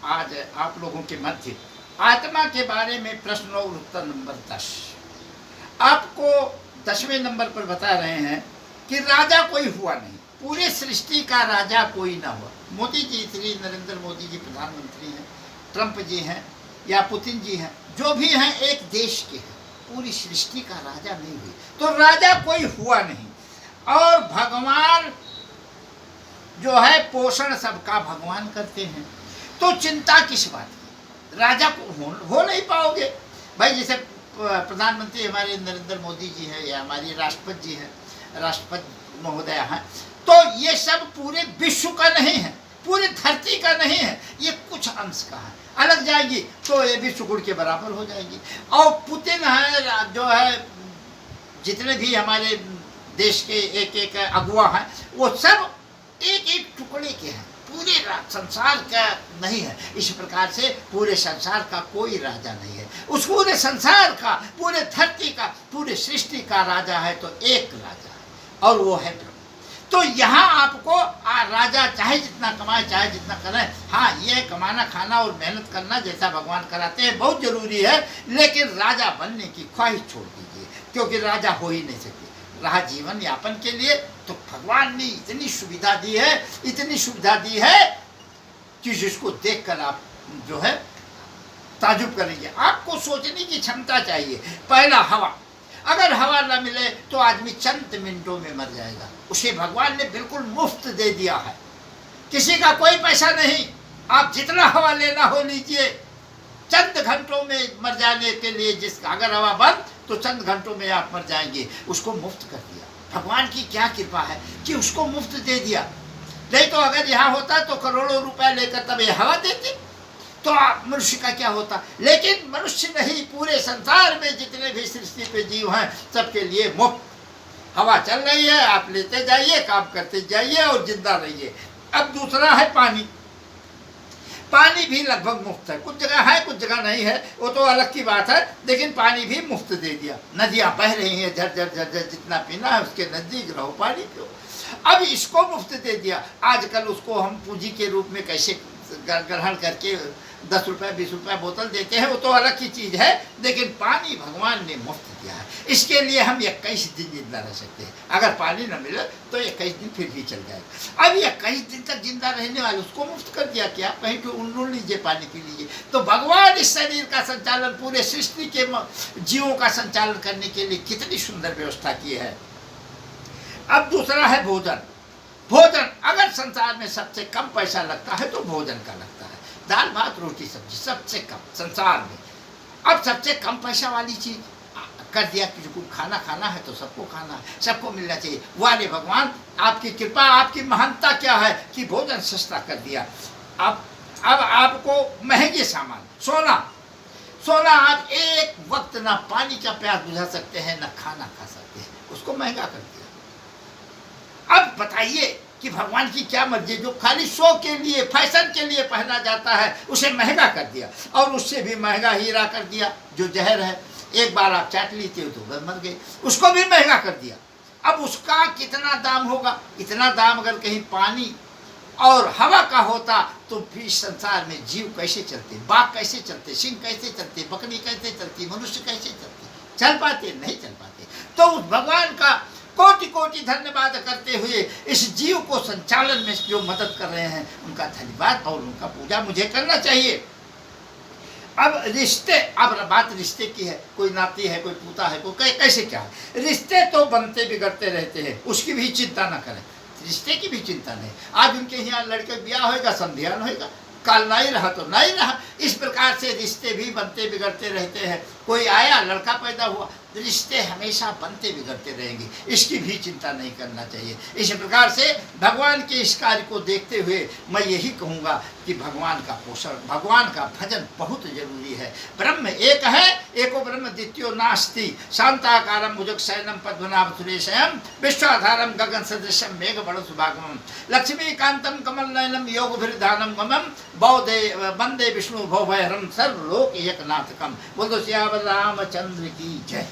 आज आप लोगों के मध्य आत्मा के बारे में प्रश्न और उत्तर नंबर 10। आपको 10वें नंबर पर बता रहे हैं कि राजा कोई हुआ नहीं, पूरे सृष्टि का राजा कोई ना हुआ। मोदी जी, श्री नरेंद्र मोदी जी प्रधानमंत्री हैं, ट्रंप जी हैं या पुतिन जी हैं, जो भी हैं एक देश के हैं, पूरी सृष्टि का राजा नहीं हुई, तो राजा कोई हुआ नहीं। और भगवान जो है पोषण सबका भगवान करते हैं, तो चिंता किस बात की? राजा को हो नहीं पाओगे भाई। जैसे प्रधानमंत्री हमारे नरेंद्र मोदी जी हैं या हमारी राष्ट्रपति जी हैं, राष्ट्रपति महोदया हैं, तो ये सब पूरे विश्व का नहीं है, पूरी धरती का नहीं है, ये कुछ अंश का है। अलग जाएगी तो ये भी शुक्र के बराबर हो जाएगी। और पुतिन है जो है, जितने भी हमारे देश के एक एक अगुआ हैं, वो सब एक एक टुकड़े के हैं, पूरे संसार का नहीं है। इस प्रकार से पूरे संसार का कोई राजा नहीं है। उस पूरे संसार का, पूरे धरती का, पूरे सृष्टि का राजा है तो एक राजा है, और वो है प्रभु। तो यहाँ आपको राजा चाहे जितना कमाए, चाहे जितना करें, हाँ ये कमाना खाना और मेहनत करना जैसा भगवान कराते हैं बहुत जरूरी है, लेकिन राजा बनने की ख्वाहिश छोड़ दीजिए, क्योंकि राजा हो ही नहीं सकते। रहा जीवन यापन के लिए तो भगवान ने इतनी सुविधा दी है, इतनी सुविधा दी है कि जिसको देखकर आप जो है ताजुब करेंगे। आपको सोचने की क्षमता चाहिए। पहला, हवा। अगर हवा न मिले तो आदमी चंद मिनटों में मर जाएगा। उसे भगवान ने बिल्कुल मुफ्त दे दिया है, किसी का कोई पैसा नहीं। आप जितना हवा लेना हो लीजिए, चंद घंटों में मर जाने के लिए जिसका अगर हवा बंद तो चंद घंटों में आप मर जाएंगे। उसको मुफ्त कर दिया। भगवान की क्या कृपा है कि उसको मुफ्त दे दिया। नहीं तो अगर यहाँ होता तो करोड़ों रुपए लेकर तब ये हवा देते तो मनुष्य का क्या होता। लेकिन मनुष्य नहीं, पूरे संसार में जितने भी सृष्टि पे जीव हैं सबके लिए मुफ्त हवा चल रही है। आप लेते जाइए, काम करते जाइए और जिंदा रहिए। अब दूसरा है पानी। पानी भी लगभग मुफ्त है, कुछ जगह है कुछ जगह नहीं है, वो तो अलग की बात है, लेकिन पानी भी मुफ्त दे दिया। नदियाँ बह रही हैं झरझर झरझर, जितना पीना है उसके नजदीक रहो, पानी पियो। अब इसको मुफ्त दे दिया। आजकल उसको हम पूंजी के रूप में कैसे ग्रहण करके 10 रुपये 20 रुपये बोतल देते हैं, वो तो अलग की चीज़ है, लेकिन पानी भगवान ने मुफ्त दिया है। इसके लिए हम 21 दिन जिंदा रह सकते हैं। अगर पानी न मिले तो 21 दिन फिर भी चल जाएगा। अब 21 दिन तक जिंदा रहने वाले उसको मुफ्त कर दिया। क्या कहीं पे उन लीजिए, पानी पी लीजिए। तो भगवान इस शरीर का संचालन, पूरे सृष्टि के जीवों का संचालन करने के लिए कितनी सुंदर व्यवस्था की है। अब दूसरा है भोजन। भोजन, अगर संसार में सबसे कम पैसा लगता है तो भोजन का लगता है। दाल भात रोटी सब्जी सबसे कम संसार में। अब सबसे कम पैसा वाली चीज कर दिया कि जो खाना खाना है तो सबको खाना है, सबको मिलना चाहिए। वाले भगवान, आपकी कृपा, आपकी महानता क्या है कि भोजन सस्ता कर दिया। अब आपको महंगे सामान, सोना आप एक वक्त ना पानी का प्यास बुझा सकते हैं, ना खाना खा सकते हैं, उसको महंगा कर दिया। अब बताइए कि भगवान की क्या मर्जी, जो खाली शो के लिए, फैशन के लिए पहना जाता है, उसे महंगा कर दिया। और उससे भी महंगा हीरा कर दिया जो जहर है, एक बार आप चाट लेते हो तो मर गए, उसको भी महंगा कर दिया। अब उसका कितना दाम होगा? इतना दाम अगर कहीं पानी और हवा का होता तो फिर संसार में जीव कैसे चलते, बाघ कैसे चलते, सिंह कैसे चलते, बकरी कैसे चलती, मनुष्य कैसे चलते? चल पाते? नहीं चल पाते। तो उस भगवान का कोटि कोटि धन्यवाद करते हुए इस जीव को संचालन में जो मदद कर रहे हैं, उनका धन्यवाद और उनका पूजा मुझे करना चाहिए। अब रिश्ते, अब बात रिश्ते की है, कोई नाती है, कोई पूता है, कोई कैसे क्या है। रिश्ते तो बनते बिगड़ते रहते हैं, उसकी भी चिंता न करें, रिश्ते की भी चिंता नहीं। आज उनके यहाँ लड़के ब्याह होगा, संध्यान होगा, काल नहीं रहा तो नहीं रहा। इस प्रकार से रिश्ते भी बनते बिगड़ते रहते हैं। कोई आया, लड़का पैदा हुआ, रिश्ते हमेशा बनते बिगड़ते रहेंगे, इसकी भी चिंता नहीं करना चाहिए। इस प्रकार से भगवान के इस कार्य को देखते हुए मैं यही कहूँगा कि भगवान का पोषण, भगवान का भजन बहुत जरूरी है। ब्रह्म एक है, एको ब्रह्म द्वितीयो नास्ति, शांताकारम भुजग शयनम पद्मनाभ सुरेशयम, विश्वाधारम गगन सदृशम मेघ बड़ सुभागमम, लक्ष्मीकांतम कमल नयनम योग भिर्धानम ममम, वंदे विष्णु भवभयहरम सर्वलोक एकनाथकम। बोलो श्याम रामचंद्र की जय।